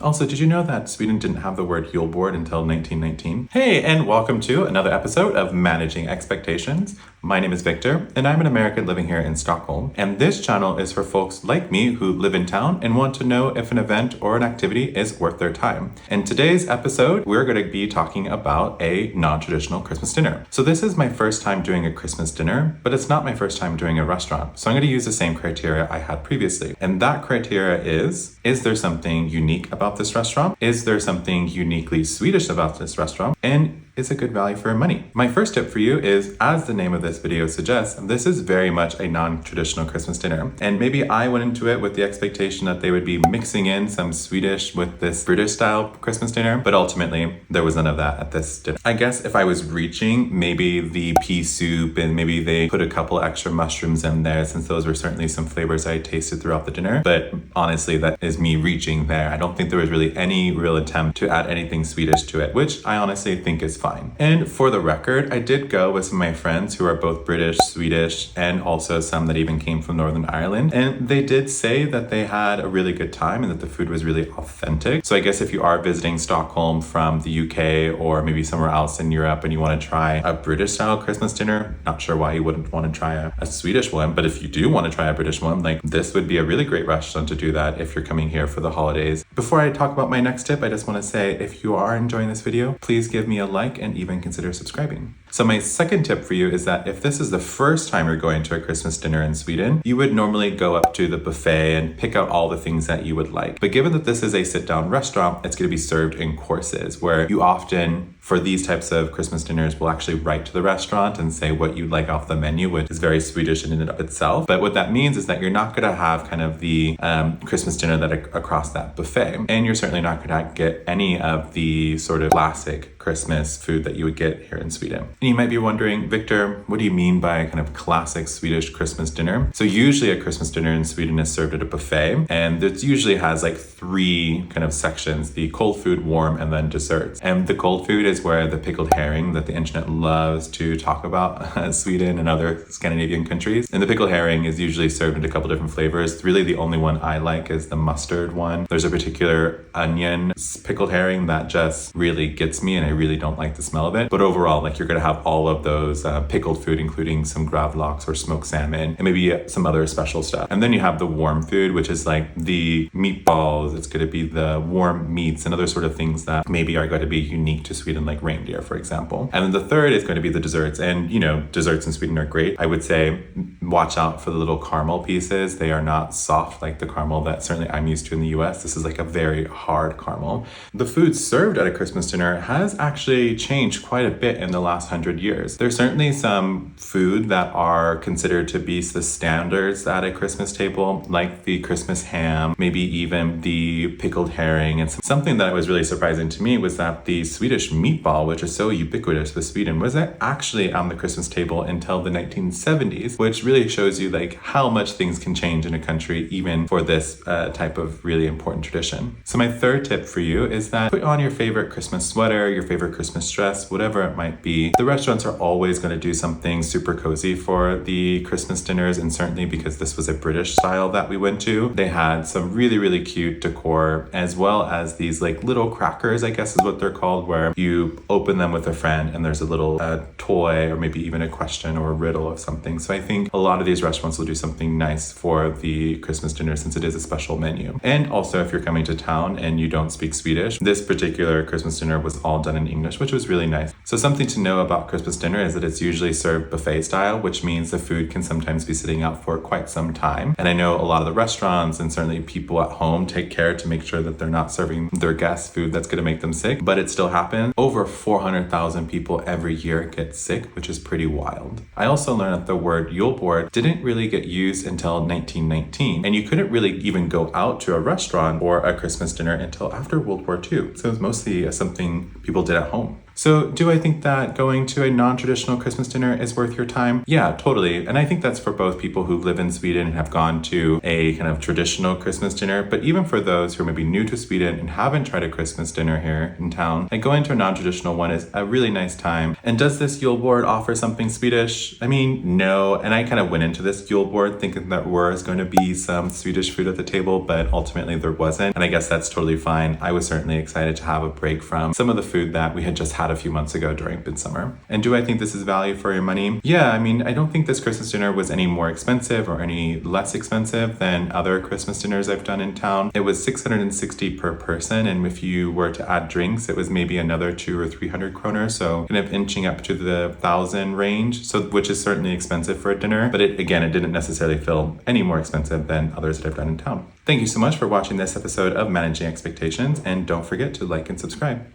Also, did you know that Sweden didn't have the word Julbord until 1919? Hey, and welcome to another episode of Managing Expectations. My name is Victor, and I'm an American living here in Stockholm. And this channel is for folks like me who live in town and want to know if an event or an activity is worth their time. In today's episode, we're going to be talking about a non-traditional Christmas dinner. So this is my first time doing a Christmas dinner, but it's not my first time doing a restaurant. So I'm going to use the same criteria I had previously. And that criteria is there something unique about this restaurant? Is there something uniquely Swedish about this restaurant? And is a good value for your money? My first tip for you is, as the name of this video suggests, this is very much a non-traditional Christmas dinner. And maybe I went into it with the expectation that they would be mixing in some Swedish with this British style Christmas dinner, but ultimately there was none of that at this dinner. I guess if I was reaching, maybe the pea soup and maybe they put a couple extra mushrooms in there, since those were certainly some flavors I tasted throughout the dinner. But honestly, that is me reaching there. I don't think there was really any real attempt to add anything Swedish to it, which I honestly think is fine. And for the record, I did go with some of my friends who are both British, Swedish, and also some that even came from Northern Ireland. And they did say that they had a really good time and that the food was really authentic. So I guess if you are visiting Stockholm from the UK or maybe somewhere else in Europe and you want to try a British style Christmas dinner, not sure why you wouldn't want to try a Swedish one, but if you do want to try a British one, like this would be a really great restaurant to do that if you're coming here for the holidays. Before I talk about my next tip, I just want to say, if you are enjoying this video, please give me a like and even consider subscribing. So my second tip for you is that if this is the first time you're going to a Christmas dinner in Sweden, you would normally go up to the buffet and pick out all the things that you would like. But given that this is a sit-down restaurant, it's going to be served in courses, where you often, for these types of Christmas dinners, will actually write to the restaurant and say what you'd like off the menu, which is very Swedish in and of itself. But what that means is that you're not going to have kind of the Christmas dinner that across that buffet. And you're certainly not going to get any of the sort of classic Christmas food that you would get here in Sweden. And you might be wondering, Victor, what do you mean by kind of classic Swedish Christmas dinner? So usually a Christmas dinner in Sweden is served at a buffet, and it usually has like three kind of sections: the cold food, warm, and then desserts. And the cold food is where the pickled herring that the internet loves to talk about Sweden and other Scandinavian countries. And the pickled herring is usually served in a couple different flavors. Really the only one I like is the mustard one. There's a particular onion pickled herring that just really gets me, and I really don't like the smell of it. But overall, like, you're gonna have all of those pickled food, including some gravlax or smoked salmon and maybe some other special stuff. And then you have the warm food, which is like the meatballs. It's gonna be the warm meats and other sort of things that maybe are going to be unique to Sweden, like reindeer, for example. And then the third is going to be the desserts. And you know, desserts in Sweden are great. I would say watch out for the little caramel pieces. They are not soft like the caramel that certainly I'm used to in the US. This is like a very hard caramel. The food served at a Christmas dinner has actually changed quite a bit in the last 100 years. There's certainly some food that are considered to be the standards at a Christmas table, like the Christmas ham, maybe even the pickled herring. And something that was really surprising to me was that the Swedish meatball, which is so ubiquitous with Sweden, was actually on the Christmas table until the 1970s, which really shows you like how much things can change in a country, even for this type of really important tradition. So my third tip for you is that put on your favorite Christmas sweater, your favorite Christmas dress, whatever it might be. The restaurants are always going to do something super cozy for the Christmas dinners, and certainly because this was a British style that we went to, they had some really, really cute decor, as well as these like little crackers, I guess is what they're called, where you open them with a friend and there's a little toy or maybe even a question or a riddle of something. So I think a lot of these restaurants will do something nice for the Christmas dinner, since it is a special menu. And also, if you're coming to town and you don't speak Swedish, this particular Christmas dinner was all done in English, which was really nice. So something to know about Christmas dinner is that it's usually served buffet style, which means the food can sometimes be sitting out for quite some time. And I know a lot of the restaurants and certainly people at home take care to make sure that they're not serving their guests food that's going to make them sick, but it still happens. Over 400,000 people every year get sick, which is pretty wild. I also learned that the word Julbord didn't really get used until 1919, and you couldn't really even go out to a restaurant or a Christmas dinner until after World War II. So it was mostly something people did at home. So do I think that going to a non-traditional Christmas dinner is worth your time? Yeah, totally. And I think that's for both people who live in Sweden and have gone to a kind of traditional Christmas dinner, but even for those who are maybe new to Sweden and haven't tried a Christmas dinner here in town, like going to a non-traditional one is a really nice time. And does this Julbord offer something Swedish? I mean, no. And I kind of went into this Julbord thinking that there was going to be some Swedish food at the table, but ultimately there wasn't. And I guess that's totally fine. I was certainly excited to have a break from some of the food that we had just had a few months ago during midsummer. And do I think this is value for your money? Yeah, I mean, I don't think this Christmas dinner was any more expensive or any less expensive than other Christmas dinners I've done in town. It was 660 per person, and if you were to add drinks, it was maybe another 200 or 300 kroner, so kind of inching up to the 1,000 range, so which is certainly expensive for a dinner, but it didn't necessarily feel any more expensive than others that I've done in town. Thank you so much for watching this episode of Managing Expectations, and don't forget to like and subscribe.